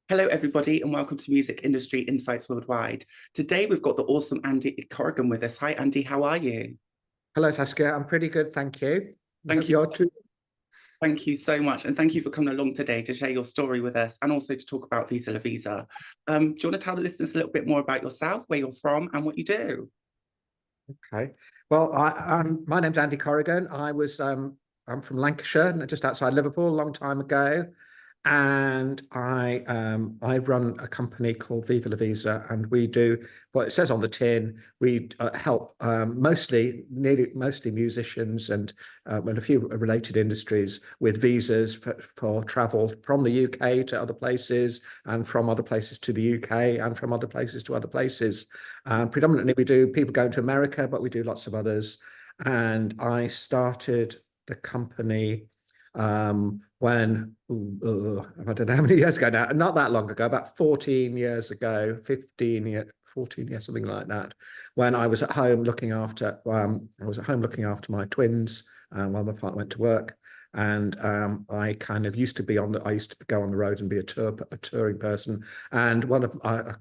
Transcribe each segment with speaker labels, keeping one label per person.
Speaker 1: Hello, everybody, and welcome to Music Industry Insights Worldwide. Today, we've got the awesome Andy Corrigan with us. Hi, Andy, how are you?
Speaker 2: Hello, Saskia. I'm pretty good, thank you. I
Speaker 1: Thank
Speaker 2: hope
Speaker 1: you.
Speaker 2: you're too.
Speaker 1: Thank you so much. And thank you for coming along today to share your story with us and also to talk about Visa La Visa. Do you want to tell the listeners a little bit more about yourself, where you're from, and what you do?
Speaker 2: Okay. Well, my name's Andy Corrigan. I'm from Lancashire, just outside Liverpool, a long time ago, and I run a company called Viva La Visa, and we do what it says on the tin. We help mostly musicians and a few related industries with visas for travel from the UK to other places, and from other places to the UK, and from other places to other places. Predominantly, we do people going to America, but we do lots of others. And I started the company I don't know how many years ago now, not that long ago, about 14 years ago, 15 years, 14 years, something like that, when I was at home looking after my twins while my partner went to work. And I kind of used to go on the road and be a touring person. And one of a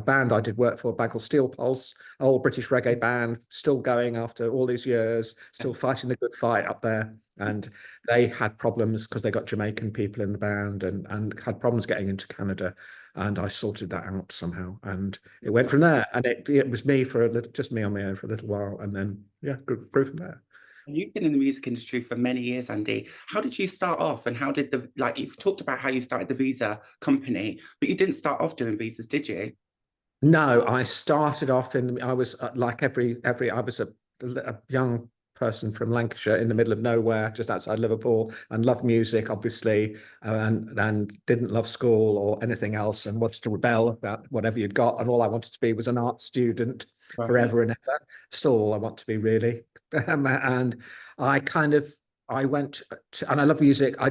Speaker 2: band I did work for, a band called Steel Pulse, old British reggae band, still going after all these years, still fighting the good fight up there. And they had problems because they got Jamaican people in the band and had problems getting into Canada. And I sorted that out somehow. And it went from there. And it was just me on my own for a little while. And then, yeah, grew from there.
Speaker 1: You've been in the music industry for many years, Andy. How did you start off, and how did you've talked about how you started the visa company, but you didn't start off doing visas, did you?
Speaker 2: No, I started off I was like I was a young person from Lancashire in the middle of nowhere, just outside Liverpool, and loved music, obviously, and didn't love school or anything else, and wanted to rebel about whatever you'd got. And all I wanted to be was an art student forever and ever. Still, all I want to be, really. And I kind of I went to, and I love music. I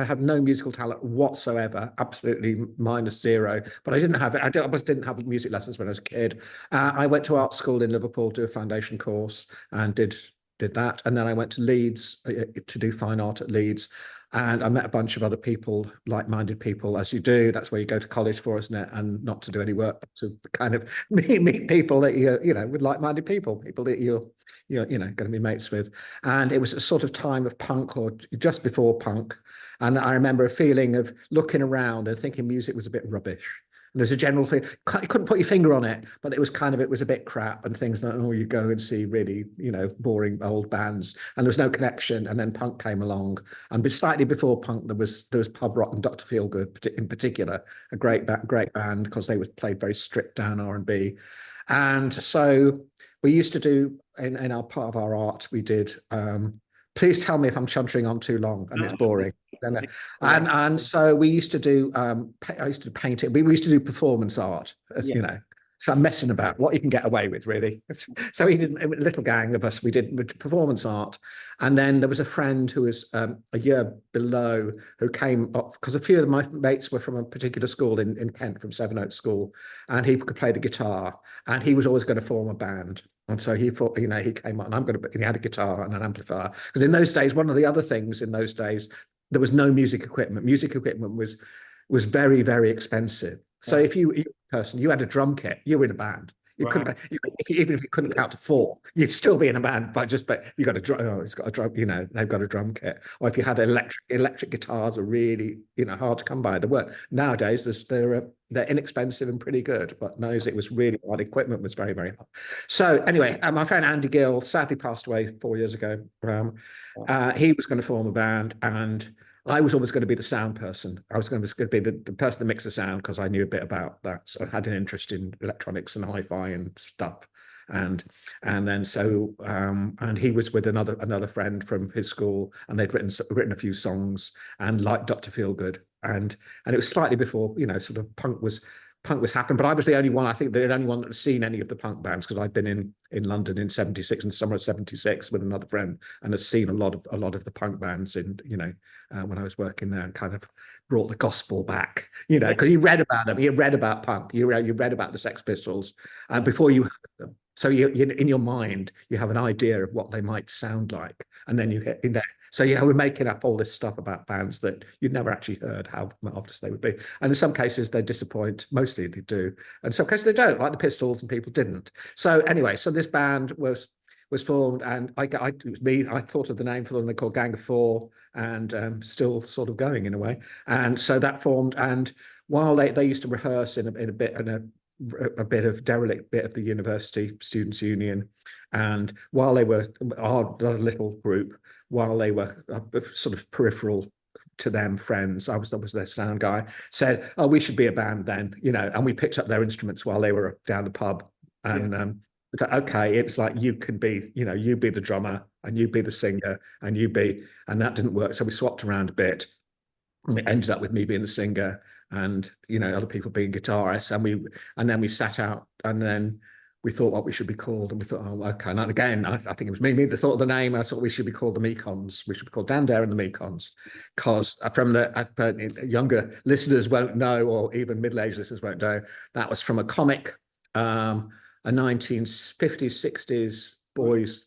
Speaker 2: have no musical talent whatsoever, absolutely minus zero. But I didn't have it. I didn't have music lessons when I was a kid. I went to art school in Liverpool, do a foundation course, and did that. And then I went to Leeds to do fine art at Leeds. And I met a bunch of other people, like-minded people, as you do. That's where you go to college for, isn't it? And not to do any work, but to kind of meet people that with like-minded people that you're going to be mates with. And it was a sort of time of punk, or just before punk. And I remember a feeling of looking around and thinking music was a bit rubbish. And there's a general thing, you couldn't put your finger on it, but it was a bit crap, and things like, oh, you go and see really, boring old bands, and there was no connection. And then punk came along, and slightly before punk, there was pub rock and Dr. Feelgood in particular, a great band, because they played very stripped down R&B. And so we used to do in our part of our art, we did please tell me if I'm chuntering on too long and it's boring. And so we used to do I used to paint it. We used to do performance art, so I'm messing about what you can get away with, really. So we did a little gang of us. We did performance art, and then there was a friend who was a year below, who came up because a few of my mates were from a particular school in Kent, from Sevenoaks School, and he could play the guitar, and he was always going to form a band. And so he thought, he came on, and he had a guitar and an amplifier. Because in those days, one of the other things in those days, there was no music equipment. Music equipment was very, very expensive. So if you had a drum kit, you were in a band. You couldn't, even if you couldn't count to four, you'd still be in a band. But you got a drum. Oh, it's got a drum. They've got a drum kit. Or if you had electric guitars, are really hard to come by. They weren't. Nowadays, they're inexpensive and pretty good. But those, it was really hard. Equipment was very, very hard. So anyway, my friend Andy Gill sadly passed away 4 years ago. He was going to form a band, and I was always going to be the sound person. I was going to be the person that mixed the sound, because I knew a bit about that. So I had an interest in electronics and hi-fi and stuff. And he was with another friend from his school, and they'd written a few songs, and like Dr. Feelgood. And it was slightly before, sort of punk was happening, but I was the only one, I think the only one that had seen any of the punk bands, because I'd been in London in 76, in the summer of 76, with another friend, and had seen a lot of the punk bands when I was working there, and kind of brought the gospel back, because you read about them, you read about punk, you read about the Sex Pistols, before you heard them. So you in your mind, you have an idea of what they might sound like, and then you hit, So yeah, we're making up all this stuff about bands that you'd never actually heard how marvelous they would be. And in some cases they disappoint, mostly they do. And in some cases they don't, like the Pistols, and people didn't. So anyway, so this band was formed, and it was me, I thought of the name for them, they called Gang of Four, and still sort of going in a way. And so that formed, and while they used to rehearse in a bit of derelict bit of the university students union, and while they were our little group, while they were sort of peripheral to them friends, I was their sound guy, said, oh, we should be a band then, you know, and we picked up their instruments while they were down the pub. And okay, it's like, you can be, you know, you be the drummer and you be the singer and and that didn't work. So we swapped around a bit, and it ended up with me being the singer and, you know, other people being guitarists. And then we sat out, and then we thought what we should be called. And we thought, oh, okay. And again, I think it was me that thought of the name. I thought we should be called the Mekons. We should be called Dan Dare and the Mekons, because from the younger listeners won't know, or even middle-aged listeners won't know, that was from a comic, a 1950s, 60s boys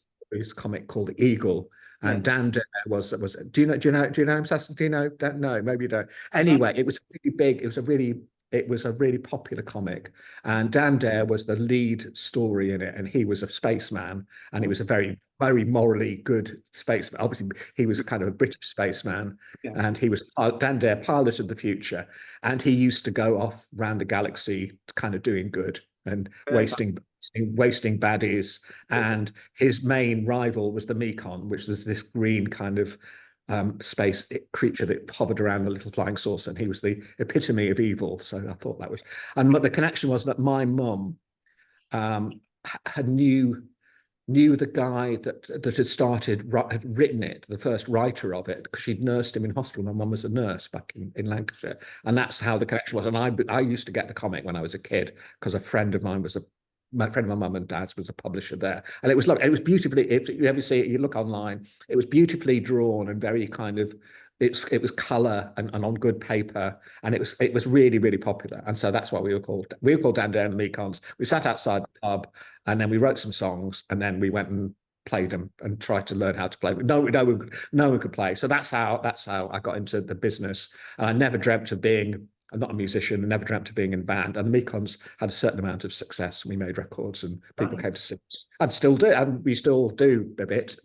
Speaker 2: comic called The Eagle. And Dan Dare was do you know him, Sasha? Do you know that? No, maybe you don't. Anyway, it was really big. It was a really popular comic, and Dan Dare was the lead story in it, and he was a spaceman, and he was a very, very morally good spaceman. Obviously, he was a kind of a British spaceman, and he was Dan Dare, pilot of the future, and he used to go off around the galaxy, kind of doing good and wasting baddies. And his main rival was the Mekon, which was this green kind of space creature that hovered around a little flying saucer, and he was the epitome of evil. So I thought that was, and the connection was that my mum knew the guy that had written it, the first writer of it, because she'd nursed him in hospital. My mum was a nurse back in Lancashire, and that's how the connection was. And I used to get the comic when I was a kid, because a friend of mine my friend of my mum and dad's was a publisher there, and it was beautifully, if you ever see it, you look online, it was beautifully drawn and very kind of, it was color and on good paper, and it was really, really popular. And so that's what we were called. We were called Dan Dare and the Mekons. We sat outside the pub, and then we wrote some songs, and then we went and played them and tried to learn how to play. No one could play. So that's how I got into the business. And I never dreamt of being, I'm not a musician, I never dreamt of being in a band. And the Mekons had a certain amount of success. We made records, and people came to see us, and still do, and we still do a bit.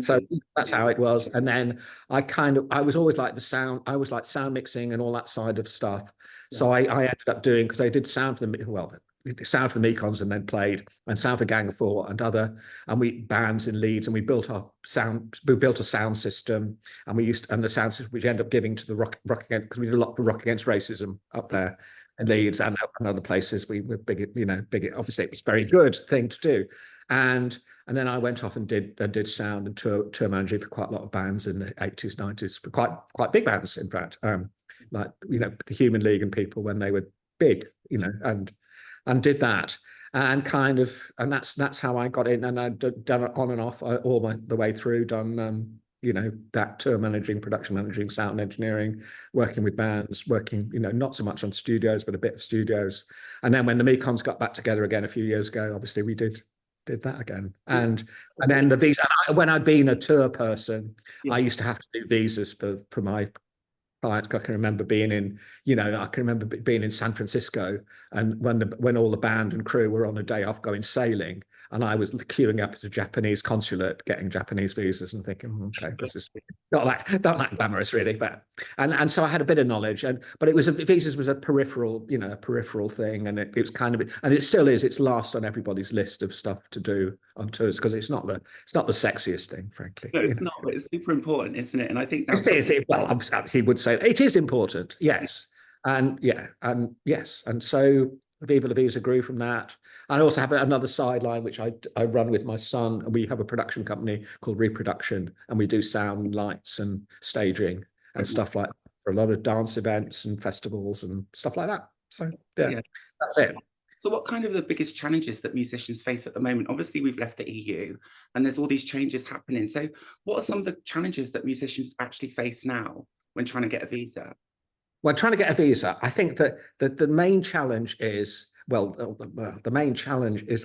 Speaker 2: So that's how it was. And then I was always like sound mixing and all that side of stuff. So I ended up doing, because I did sound for sound for the Mekons, and then played and sound for Gang of Four and we bands in Leeds, and we built a sound system, and the sound system which ended up giving to the rock against, because we did a lot for Rock Against Racism up there in Leeds and other places. We were big, obviously it was a very good thing to do. And then I went off and did sound and tour managing for quite a lot of bands in the 80s, 90s, for quite big bands, in fact, like, the Human League and people when they were big, and did that, and that's how I got in. And I'd done it on and off the way through, done that tour managing, production managing, sound engineering, working with bands, working not so much on studios, but a bit of studios. And then when the Mekons got back together again a few years ago, obviously we did that again. And then the visa, when I'd been a tour person, I used to have to do visas for my clients. I can remember being in San Francisco, and when all the band and crew were on a day off going sailing, and I was queuing up at the Japanese consulate getting Japanese visas, and thinking, okay, this is not that glamorous really, but and so I had a bit of knowledge, but visas was a peripheral thing, and it was kind of, and it still is, it's last on everybody's list of stuff to do on tours, because it's not the sexiest thing, frankly.
Speaker 1: No, it's not, but it's super important, isn't it? And I think that's
Speaker 2: well, he would say it is important, yes, and yes, and so Viva La Visa grew from that. I also have another sideline which I run with my son, and we have a production company called Reproduction, and we do sound, lights, and staging and stuff like that for a lot of dance events and festivals and stuff like that. So that's it.
Speaker 1: So what kind of the biggest challenges that musicians face at the moment? Obviously, we've left the EU and there's all these changes happening. So what are some of the challenges that musicians actually face now when trying to get a visa?
Speaker 2: Well, trying to get a visa, I think that the main challenge is,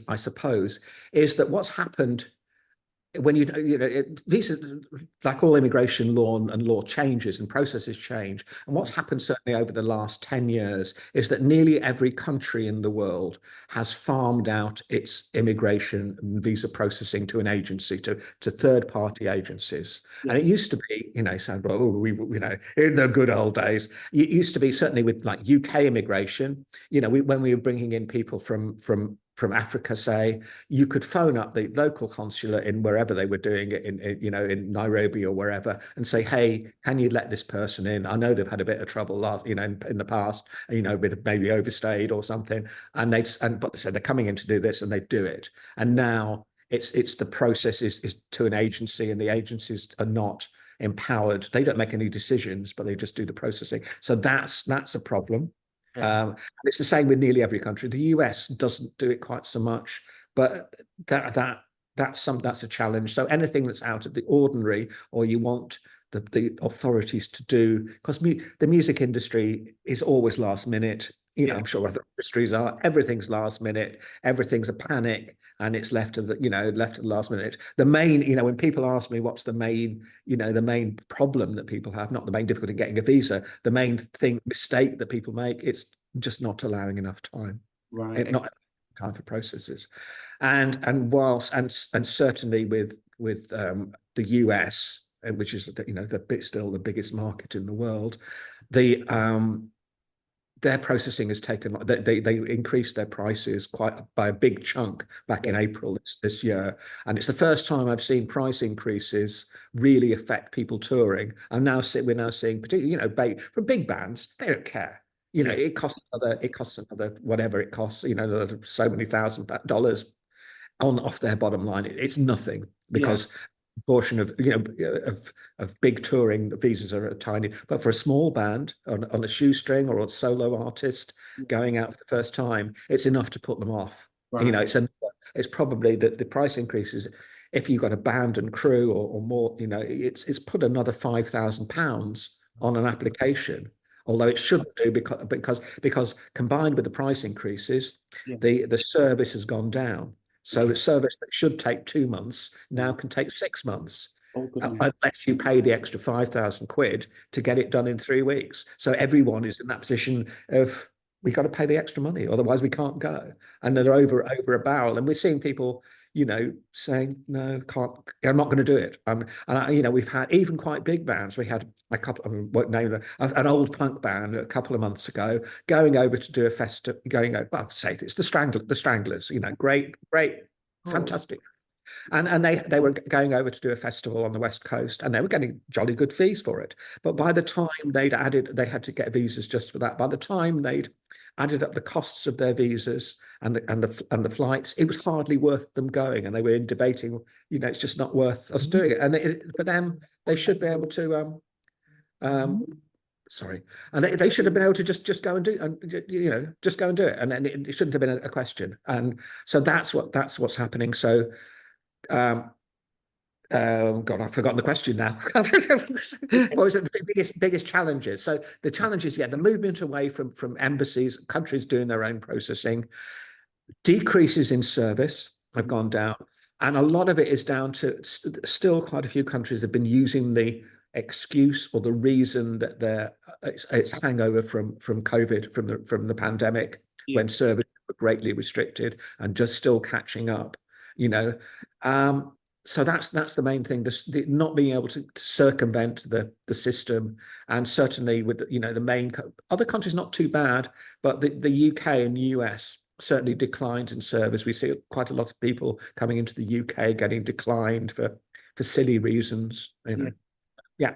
Speaker 2: I suppose, is that what's happened when these are like all immigration law and law changes and processes change. And what's happened certainly over the last 10 years is that nearly every country in the world has farmed out its immigration and visa processing to an agency, to third party agencies.
Speaker 1: Yeah.
Speaker 2: And it used to be, sound, well, in the good old days, it used to be certainly with like UK immigration, when we were bringing in people from Africa, say, you could phone up the local consulate in wherever they were doing it, in Nairobi or wherever, and say, hey, can you let this person in? I know they've had a bit of trouble in the past, with maybe overstayed or something. But they said they're coming in to do this, and they do it. And now it's the process is to an agency, and the agencies are not empowered. They don't make any decisions, but they just do the processing. So that's a problem.
Speaker 1: Yeah.
Speaker 2: It's the same with nearly every country. The US doesn't do it quite so much, but that's a challenge. So anything that's out of the ordinary, or you want the authorities to do, because the music industry is always last minute. I'm sure other industries are. Everything's last minute. Everything's a panic, and it's left to the last minute. The main, when people ask me what's the main problem that people have, not the main difficulty getting a visa, the main mistake that people make, it's just not allowing enough time.
Speaker 1: Right.
Speaker 2: Not time for processes, and certainly with the US, which is still the biggest market in the world, their processing has taken. They increased their prices by a big chunk back in April this year, and it's the first time I've seen price increases really affect people touring. We're now seeing, particularly for big bands, they don't care. It costs another whatever it costs. So many $1,000 off their bottom line. It's nothing, because portion of big touring visas are tiny, but for a small band on a shoestring or a solo artist going out for the first time, it's enough to put them off.
Speaker 1: Right.
Speaker 2: It's probably the price increases. If you've got a band and crew or more, it's put another £5,000 on an application. Although it shouldn't do, because combined with the price increases, the service has gone down. So a service that should take 2 months now can take 6 months, unless you pay the extra £5,000 to get it done in 3 weeks. So everyone is in that position of, we got to pay the extra money, otherwise we can't go. And they're over a barrel. And we're seeing people, saying, no, can't, I'm not going to do it. We've had even quite big bands. We had a couple, an old punk band a couple of months ago going over to do a festival, it's the Stranglers, great, fantastic. And they were going over to do a festival on the West Coast, and they were getting jolly good fees for it. But by the time they had to get visas just for that. By the time they'd added up the costs of their visas and the flights, it was hardly worth them going. And they were debating, it's just not worth us doing it. And for them, they should be able to. Sorry, and they should have been able to just go and do, and just go and do it, and then it shouldn't have been a question. And so that's what's happening. So. God, I've forgotten the question now. What was it? The biggest challenges? So the challenges, the movement away from embassies, countries doing their own processing, decreases in service have gone down, and a lot of it is down to still quite a few countries have been using the excuse or the reason that it's hangover from COVID, from the pandemic, when services were greatly restricted and just still catching up. So that's the main thing, not being able to circumvent the system. And certainly with the main other countries, not too bad, but the UK and US certainly declined in service. We see quite a lot of people coming into the UK getting declined for silly reasons. Yeah.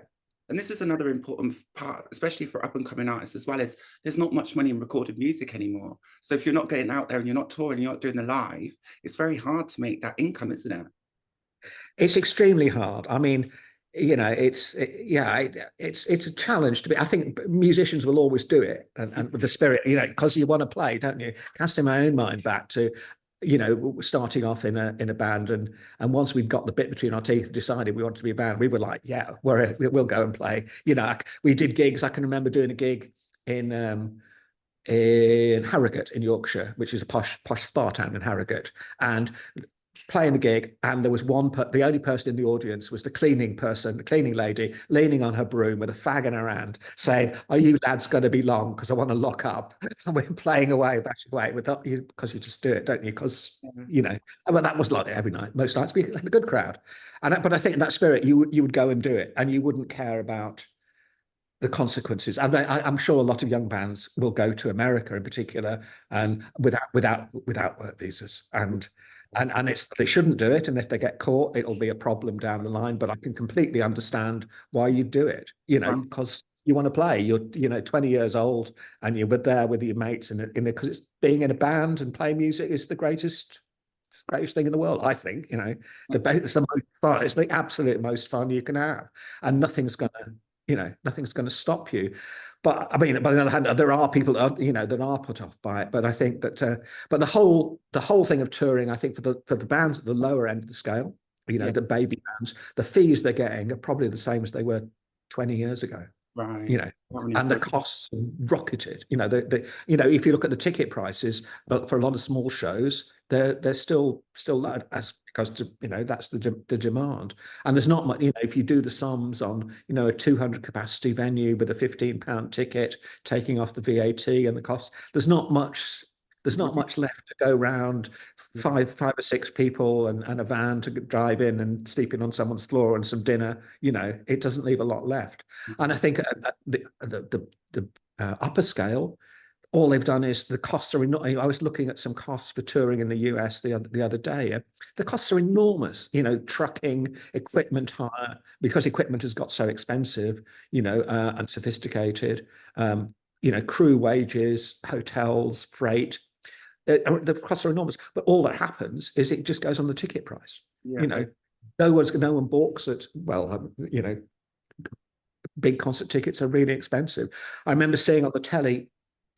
Speaker 1: And this is another important part, especially for up and coming artists as well, is there's not much money in recorded music anymore. So if you're not getting out there and you're not touring, you're not doing the live, it's very hard to make that income, isn't it?
Speaker 2: It's extremely hard. I mean, it's a challenge to be. I think musicians will always do it, and with the spirit, because you want to play, don't you? Casting my own mind back to, starting off in a band, and once we'd got the bit between our teeth, decided we wanted to be a band, we were like, yeah, we'll go and play. We did gigs. I can remember doing a gig in Harrogate in Yorkshire, which is a posh spa town in Harrogate, and playing the gig, and there was the only person in the audience was the cleaning person, the cleaning lady, leaning on her broom with a fag in her hand, saying, "Are you lads going to be long? Because I want to lock up." And we're playing away, bashing away without you, because you just do it, don't you? Because you know, but that was like every night, most nights. We had a good crowd, but I think in that spirit, you would go and do it, and you wouldn't care about the consequences. I'm sure a lot of young bands will go to America in particular, and without work visas, and they shouldn't do it. And if they get caught, it'll be a problem down the line. But I can completely understand why you do it, you know, because you want to play. You're 20 years old, and you're there with your mates, and because it's being in a band and playing music is the greatest thing in the world, I think. You know, it's the most fun. It's the absolute most fun you can have, and nothing's gonna stop you. But I mean, on the other hand, there are people that are put off by it. But I think that, but the whole thing of touring, I think for the bands at the lower end of the scale, the baby bands, the fees they're getting are probably the same as they were 20 years ago.
Speaker 1: Right.
Speaker 2: And the costs rocketed. If you look at the ticket prices, but for a lot of small shows, they're still low, because that's the demand. And there's not much. If you do the sums on a 200 capacity venue with a £15 ticket, taking off the VAT and the cost, there's not much left to go round. Five or six people and a van to drive in and sleeping on someone's floor and some dinner. It doesn't leave a lot left. And I think at the upper scale, all they've done is the costs are enormous. I was looking at some costs for touring in the US the other day. The costs are enormous. Trucking, equipment hire, because equipment has got so expensive, and sophisticated. Crew wages, hotels, freight. The costs are enormous, but all that happens is it just goes on the ticket price. No one balks at, big concert tickets are really expensive. I remember seeing on the telly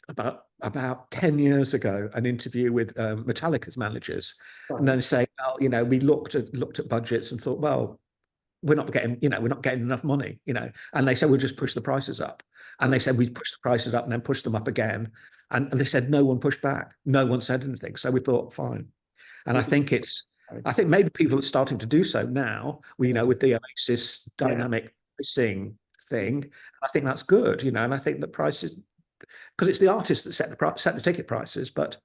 Speaker 2: about 10 years ago an interview with Metallica's managers, and then saying, well, we looked at budgets and thought, well, we're not getting enough money, and they said, we'll just push the prices up. And they said, we push the prices up and then push them up again. And they said, no one pushed back. No one said anything. So we thought, fine. And I think maybe people are starting to do so now, with the Oasis dynamic pricing thing. I think that's good, and I think the prices, because it's the artists that set the ticket prices, but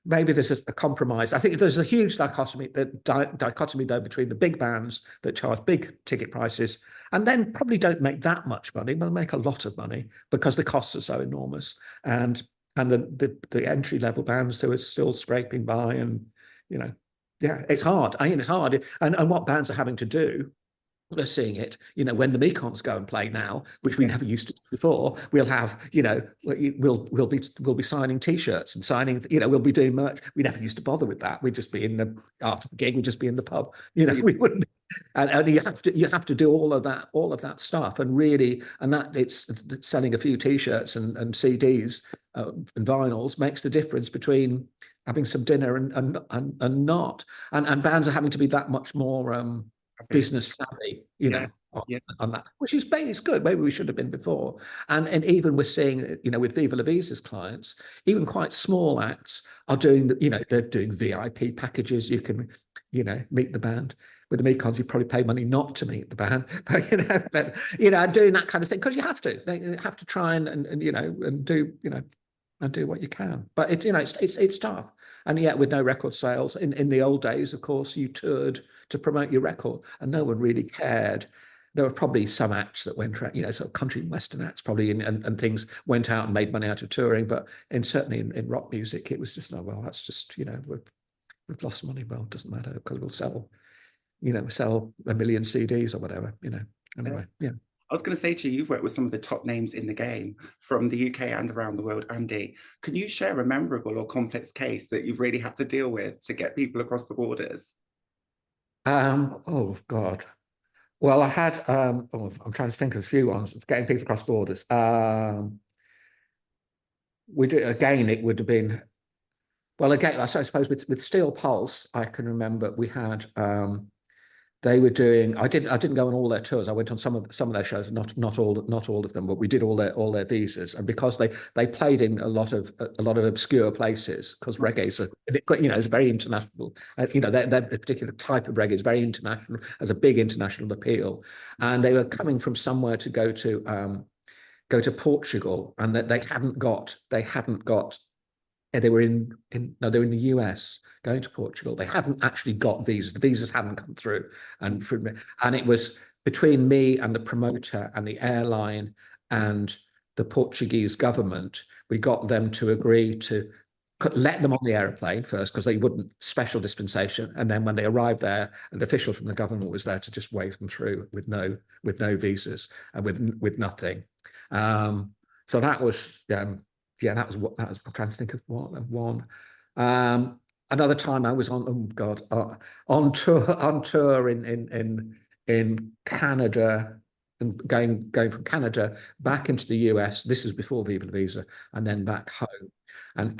Speaker 2: maybe there's a compromise. I think there's a huge dichotomy though between the big bands that charge big ticket prices and then probably don't make that much money, but make a lot of money because the costs are so enormous, and the entry level bands who are still scraping by, and it's hard. It's hard, and what bands are having to do. We're seeing it, when the Mekons go and play now, which we never used to do before. We'll have, we'll be signing T-shirts and signing, we'll be doing merch. We never used to bother with that. We'd just be after the gig, we'd just be in the pub. We wouldn't. And you have to do all of that stuff, and really, and that it's selling a few T-shirts and CDs and vinyls makes the difference between having some dinner and not. And bands are having to be that much more business savvy, on that, which is good. Maybe we should have been before. And even we're seeing, with Viva La Visa's clients, even quite small acts are doing they're doing VIP packages. You can, meet the band. With the Mekons, you probably pay money not to meet the band, but doing that kind of thing, because you have to try and do, and do what you can. But it's tough. And yet, with no record sales, in the old days, of course, you toured to promote your record, and no one really cared. There were probably some acts that went around, sort of country and western acts probably, and things went out and made money out of touring. But certainly in rock music, it was just, oh, well, that's just, we've lost money. Well, it doesn't matter, because we'll sell 1 million CDs or whatever, Anyway, yeah.
Speaker 1: I was going to say to you, you've worked with some of the top names in the game from the UK and around the world, Andy. Can you share a memorable or complex case that you've really had to deal with to get people across the borders?
Speaker 2: Oh God. Well, I had. I'm trying to think of a few ones of getting people across borders. We do again. It would have been. Well, again, I suppose with Steel Pulse, I can remember we had. they were doing. I didn't go on all their tours. I went on some of their shows, not all of them, but we did all their visas. And because they played in a lot of obscure places, because reggae is it's very international. Their particular type of reggae is very international, has a big international appeal. And they were coming from somewhere to go to Portugal, and that they hadn't got. They were they were in the US going to Portugal. They hadn't actually got visas. The visas hadn't come through. And it was between me and the promoter and the airline and the Portuguese government, we got them to agree to let them on the airplane first, because they wouldn't, special dispensation. And then when they arrived there, an official from the government was there to just wave them through with no visas and with nothing. So that was that was I'm trying to think of one. Another time I was on on tour in Canada, and going from Canada back into the US. This is before Viva La Visa, and then back home. And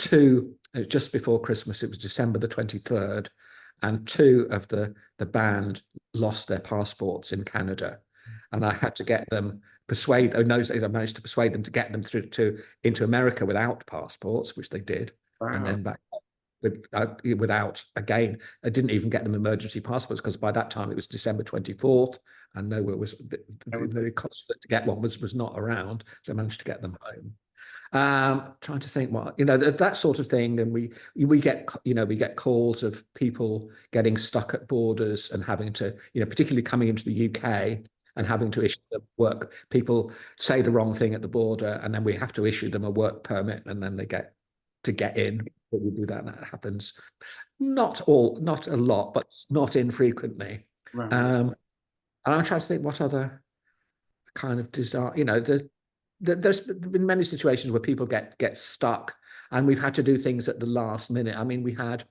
Speaker 2: just before Christmas, it was December the 23rd, and two of the band lost their passports in Canada, and I had to get them. In those days, I managed to persuade them to get them into America without passports, which they did, and then back without. Again, I didn't even get them emergency passports, because by that time it was December 24th, and nowhere was the consulate to get one was not around, so I managed to get them home. Trying to think what that sort of thing, and we get calls of people getting stuck at borders and having to particularly coming into the UK. And having to issue them work. People say the wrong thing at the border, and then we have to issue them a work permit, and then they get in. But we do that, and that happens not a lot, but not infrequently.
Speaker 1: Right.
Speaker 2: And I'm trying to think what other kind of desire. There's been many situations where people get stuck, and we've had to do things at the last minute. I mean, we had.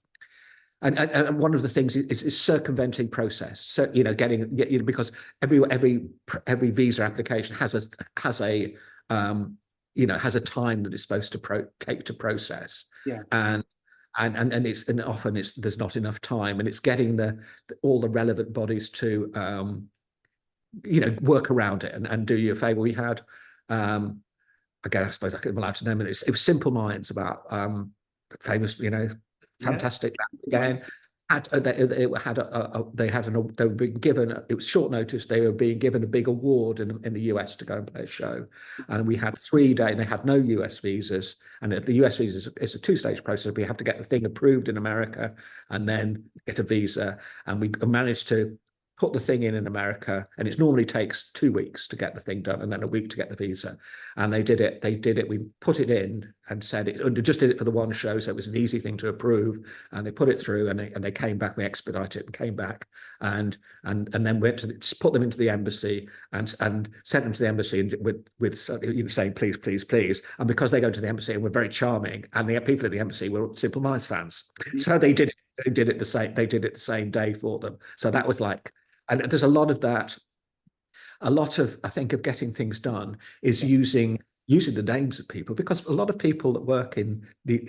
Speaker 2: And one of the things is circumventing process. So because every visa application has a time that it's supposed to take to process.
Speaker 1: Yeah.
Speaker 2: And often there's not enough time, and it's getting all the relevant bodies to work around it and do you a favor. We had again, I suppose I could allowed to name it. It was Simple Minds, about famous fantastic again. They were being given, it was short notice, they were being given a big award in the US to go and play a show, and we had 3 days, and they had no US visas, and the US visas is a 2-stage process. We have to get the thing approved in America and then get a visa, and we managed to put the thing in America, and it normally takes 2 weeks to get the thing done, and then a week to get the visa. And they did it. We put it in and said it. And just did it for the one show, so it was an easy thing to approve. And they put it through, and they came back. We expedited it and came back, and then went to put them into the embassy and sent them to the embassy, and with saying please, please, please. And because they go to the embassy and were very charming, and the people at the embassy were Simple Minds fans, so they did it. They did it the same day for them. So that was like. And there's a lot of that. A lot of, I think, of getting things done is using the names of people, because a lot of people that work in the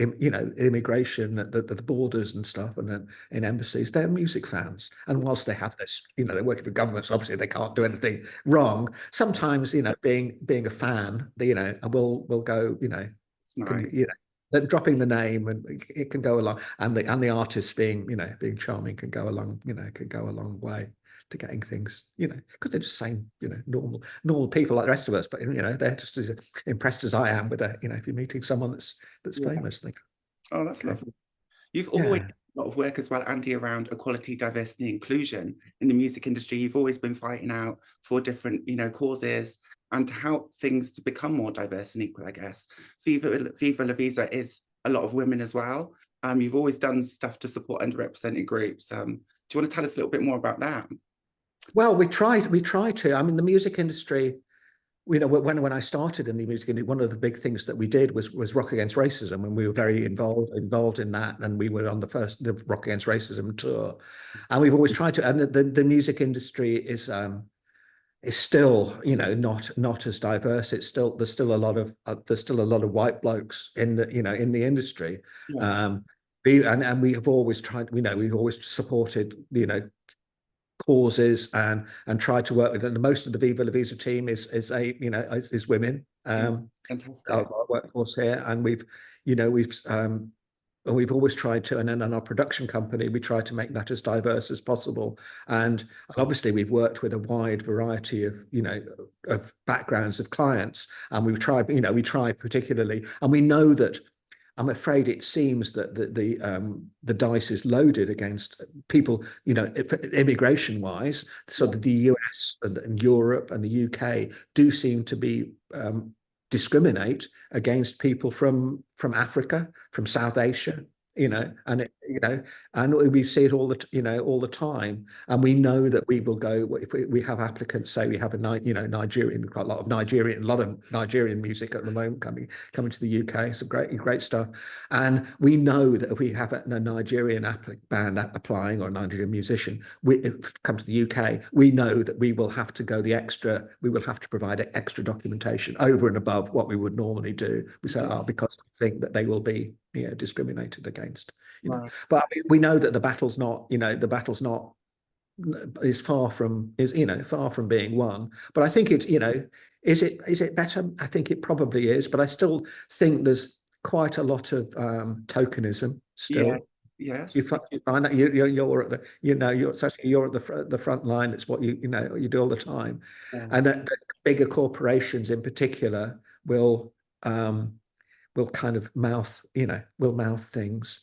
Speaker 2: immigration at the borders and stuff, and then in embassies, they're music fans. And whilst they have this, they're working for governments, obviously they can't do anything wrong. Sometimes, being a fan, will go,
Speaker 1: It's nice.
Speaker 2: dropping the name, and it can go along, and the artists being charming can go a long way to getting things, because they're just saying, normal people like the rest of us, but they're just as impressed as I am with if you're meeting someone that's famous.
Speaker 1: Oh, that's lovely. You've always done a lot of work as well, Andy, around equality, diversity, and inclusion in the music industry. You've always been fighting out for different, causes, and to help things to become more diverse and equal, I guess. Viva La Visa is a lot of women as well. You've always done stuff to support underrepresented groups. Do you want to tell us a little bit more about that?
Speaker 2: Well, we try to. I mean, the music industry, when I started in the music industry, one of the big things that we did was Rock Against Racism, and we were very involved in that, and we were on the Rock Against Racism tour, and we've always tried to. And the music industry is still, not as diverse. There's still a lot of white blokes in the industry, and we have always tried. We've always supported, causes and try to work with them. Most of the Viva La Visa team is women.
Speaker 1: Fantastic.
Speaker 2: Our workforce here, and we've always tried to, and then in our production company, we try to make that as diverse as possible. And obviously we've worked with a wide variety of, of backgrounds of clients, and we try particularly, and we know that, I'm afraid it seems that the dice is loaded against people, immigration wise. So that the US and Europe and the UK do seem to be discriminate against people from Africa, from South Asia, and we see it all the time. And we know that we will go, if we have applicants, say we have Nigerian, quite a lot of Nigerian music at the moment coming to the UK, some great stuff. And we know that if we have a Nigerian band applying, or a Nigerian musician, if it comes to the UK, we know that we will have to go we will have to provide extra documentation over and above what we would normally do. We say, because we think that they will be discriminated against.
Speaker 1: Right.
Speaker 2: But we know that the battle's not is far from being won. But I think is it better? I think it probably is, but I still think there's quite a lot of tokenism still.
Speaker 1: Yeah. Yes.
Speaker 2: You find that you're at the front line. It's what you do all the time.
Speaker 1: Yeah.
Speaker 2: And that bigger corporations in particular will kind of mouth things.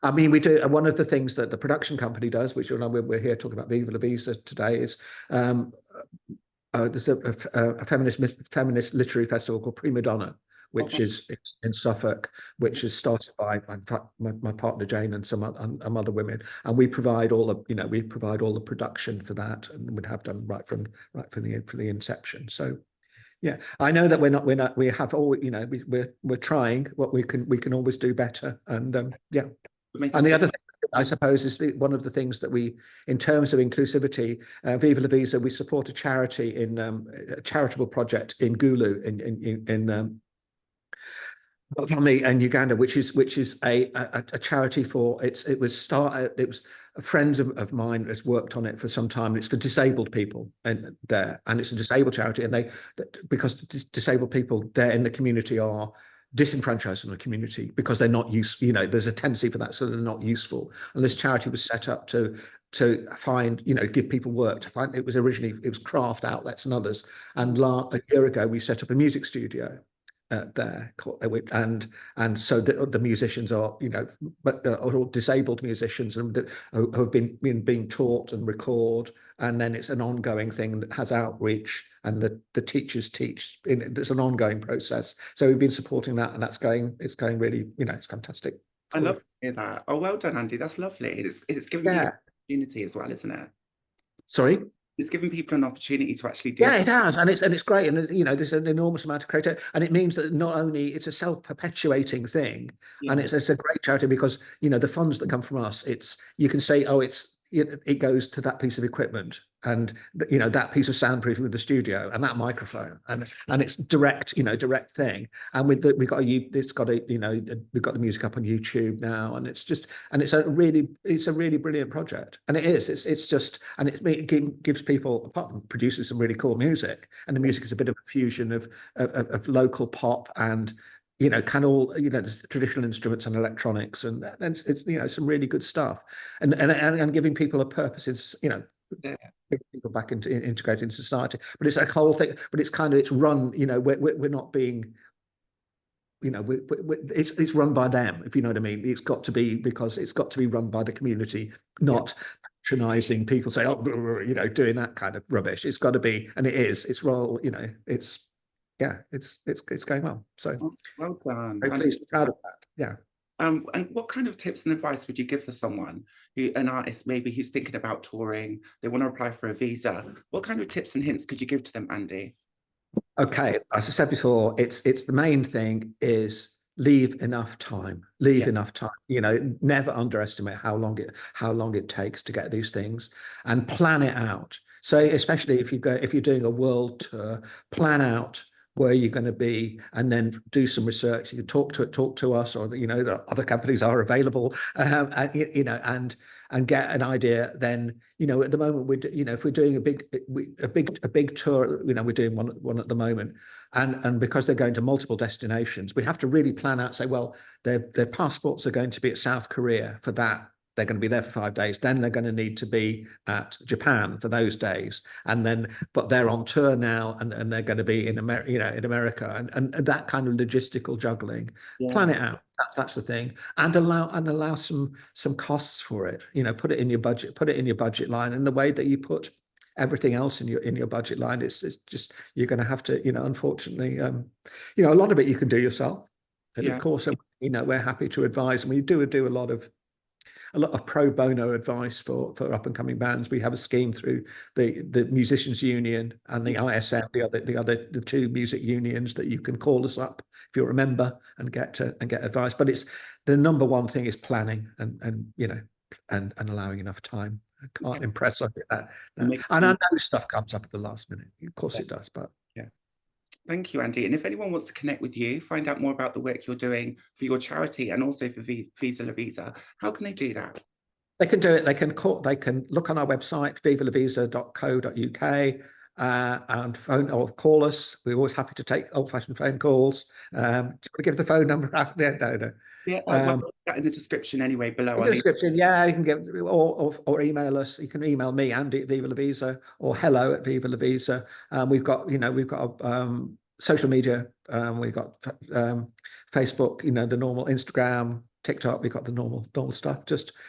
Speaker 2: I mean, we do. One of the things that the production company does, which we're here talking about Viva La Visa today, is there's a feminist literary festival called Prima Donna, which is in Suffolk, which is started by my partner Jane and some other women, and we provide all the production for that, and would have done right from the inception. So. Yeah, I know that we're trying what we can always do better. And and the other thing, I suppose, is one of the things that in terms of inclusivity, Viva La Visa, we support a charity a charitable project in Gulu in Uganda, which is a charity for it was a friend of mine has worked on it for some time. It's for disabled people and it's a disabled charity, and because disabled people there in the community are disenfranchised from the community because they're not useful. There's a tendency for that, so they're not useful. And this charity was set up to find, give people work. It was craft outlets and others. And a year ago, we set up a music studio there, and so the musicians are all disabled musicians and who have been being taught and record, and then it's an ongoing thing that has outreach, and the teachers teach. There's an ongoing process, so we've been supporting that, and it's going really, it's fantastic.
Speaker 1: I love to hear that. Oh, well done, Andy. That's lovely. It's giving you an opportunity as well, isn't it?
Speaker 2: Sorry.
Speaker 1: It's giving people an opportunity to actually do
Speaker 2: it has, and it's great, and there's an enormous amount of creativity, and it means that not only it's a self-perpetuating thing, and it's a great charity because the funds that come from us, you can say, it goes to that piece of equipment, and that piece of soundproofing with the studio and that microphone, and it's direct thing. And we've got the music up on YouTube now, and it's a really brilliant project, and it gives people, apart from producing some really cool music, and the music is a bit of a fusion of local pop and there's traditional instruments and electronics, and it's some really good stuff, and giving people a purpose is people back into integrated into society. But it's a whole thing. But it's run. We're not being. It's run by them, if you know what I mean. It's got to be, because it's got to be run by the community, not patronizing people say, doing that kind of rubbish. It's got to be, and it is. It's role. It's going well. So
Speaker 1: well done.
Speaker 2: Very pleased, proud of that. Yeah.
Speaker 1: And what kind of tips and advice would you give for someone an artist maybe who's thinking about touring, they want to apply for a visa? What kind of tips and hints could you give to them, Andy?
Speaker 2: Okay, as I said before, it's the main thing is leave enough time. Leave enough time. Never underestimate how long it takes to get these things, and plan it out. So especially if you're doing a world tour, plan out where you're going to be, and then do some research. You can talk to us, or there are other companies are available, and, and get an idea. Then at the moment if we're doing a big tour, we're doing one at the moment, and because they're going to multiple destinations, we have to really plan out. Say, well, their passports are going to be at South Korea for that. They're going to be there for 5 days. Then they're going to need to be at Japan for those days, but they're on tour now, and they're going to be in America, and that kind of logistical juggling.
Speaker 1: Yeah.
Speaker 2: Plan it out. That's the thing, and allow some costs for it. Put it in your budget. Put it in your budget line in the way that you put everything else in your budget line. It's just you're going to have to unfortunately a lot of it you can do yourself, and of course we're happy to advise, and we do a lot of pro bono advice for up and coming bands. We have a scheme through the Musicians Union and the ISM, the two music unions, that you can call us up if you're a member and get advice. But it's the number one thing is planning and allowing enough time. I can't impress on that. And I know stuff comes up at the last minute. Of course it does, but
Speaker 1: yeah. Thank you, Andy. And if anyone wants to connect with you, find out more about the work you're doing for your charity and also for Viva La Visa, how can they do that?
Speaker 2: They can do it. They can look on our website, vivalavisa.co.uk, and phone or call us. We're always happy to take old-fashioned phone calls. Do you want to give the phone number out there? No.
Speaker 1: Yeah, I'll put that in the description anyway below.
Speaker 2: In the description, yeah, you can get or email us. You can email me, Andy at Viva La Visa, or hello at Viva La Visa. We've got social media. We've got Facebook. The normal Instagram, TikTok. We've got the normal stuff.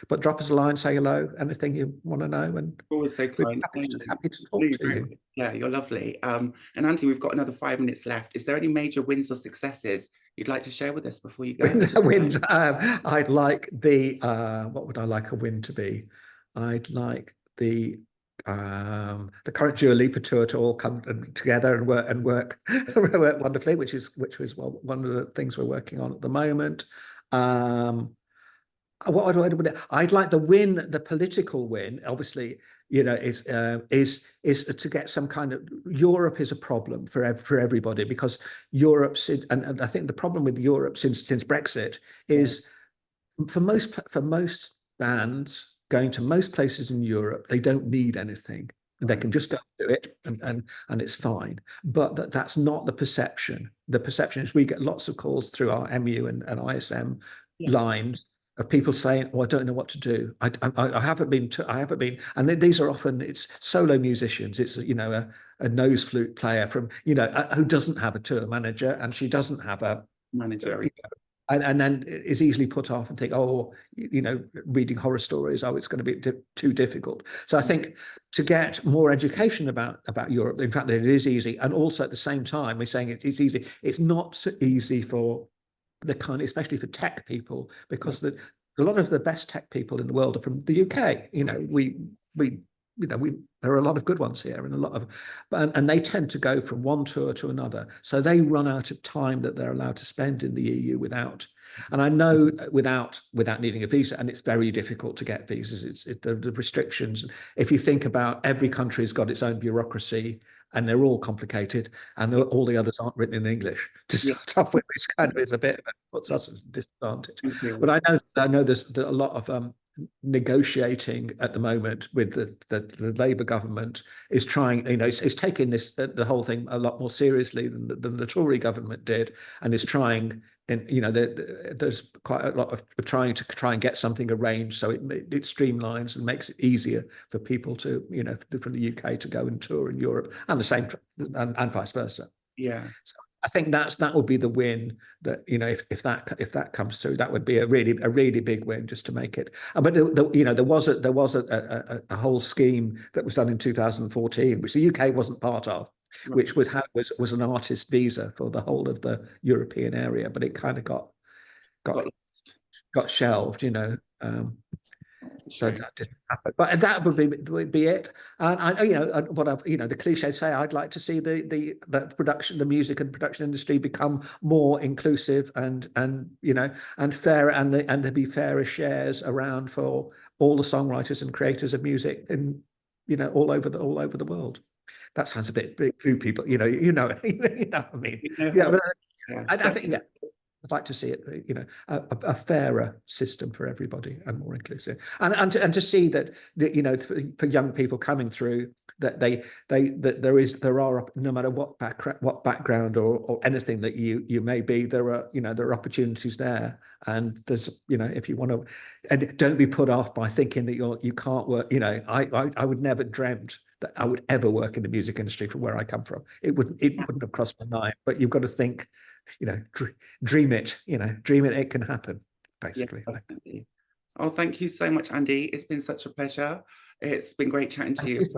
Speaker 2: But drop us a line, say hello, anything you want to know, and
Speaker 1: always so kind.
Speaker 2: Happy to talk to you.
Speaker 1: Yeah, you're lovely. And Andy, we've got another 5 minutes left. Is there any major wins or successes you'd like to share with us before you go?
Speaker 2: Wins. I'd like what would I like a win to be? I'd like the current Dua Lipa tour to all come together and work wonderfully, which is one of the things we're working on at the moment. I'd like the political win, obviously, is to get some kind of. Europe is a problem for everybody, because and I think the problem with Europe since Brexit is for most bands going to most places in Europe, they don't need anything. They can just go do it, and it's fine. But that's not the perception. The perception is we get lots of calls through our MU and ISM lines of people saying, "Oh, I don't know what to do. I haven't been. And these are often it's solo musicians. It's a nose flute player from who doesn't have a tour manager, and she doesn't have a
Speaker 1: manager.
Speaker 2: And then is easily put off and think, reading horror stories, it's going to be too difficult. So I think to get more education about Europe, in fact, it is easy. And also at the same time, we're saying it's easy. It's not so easy for especially for tech people, because a lot of the best tech people in the world are from the UK. There are a lot of good ones here, and they tend to go from one tour to another. So they run out of time that they're allowed to spend in the EU and I know without needing a visa, and it's very difficult to get visas. The restrictions. If you think about, every country's got its own bureaucracy, and they're all complicated, and all the others aren't written in English to start off with, which kind of is a bit, puts us at a disadvantage. But I know there's a lot of negotiating at the moment with the Labour government, is trying, is taking the whole thing a lot more seriously than the Tory government did, and is trying. And there's quite a lot of trying and get something arranged so it streamlines and makes it easier for people to from the UK to go and tour in Europe, and the same and vice versa.
Speaker 1: Yeah. So
Speaker 2: I think that would be the win. That if that comes through, that would be a really big win, just to make it. But there was a whole scheme that was done in 2014, which the UK wasn't part of. Right. Which was an artist visa for the whole of the European area, but it kind of got shelved, so that didn't happen. But that would be it. And the cliches say, I'd like to see the production, the music and production industry become more inclusive and fair, and there be fairer shares around for all the songwriters and creators of music in all over the world. that sounds a bit few people, you know, you know what I mean.
Speaker 1: You know
Speaker 2: Yeah,
Speaker 1: how,
Speaker 2: but
Speaker 1: yes,
Speaker 2: I think, yeah, I'd like to see it, you know, a fairer system for everybody and more inclusive, and to see that, you know, for young people coming through, that that there are, no matter what background or anything that you may be, there are, you know, there are opportunities there, and there's, you know, if you want to, and don't be put off by thinking that you can't work. You know, I would never dreamt that I would ever work in the music industry from where I come from. It wouldn't have crossed my mind. But you've got to think, you know, dream it. You know, dream it. It can happen. Basically.
Speaker 1: Yeah, definitely. Oh, thank you so much, Andy. It's been such a pleasure. It's been great chatting to you.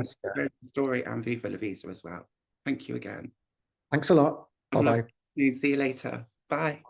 Speaker 1: Story and Viva La Visa as well. Thank you again.
Speaker 2: Thanks a lot. Bye bye.
Speaker 1: See you later. Bye.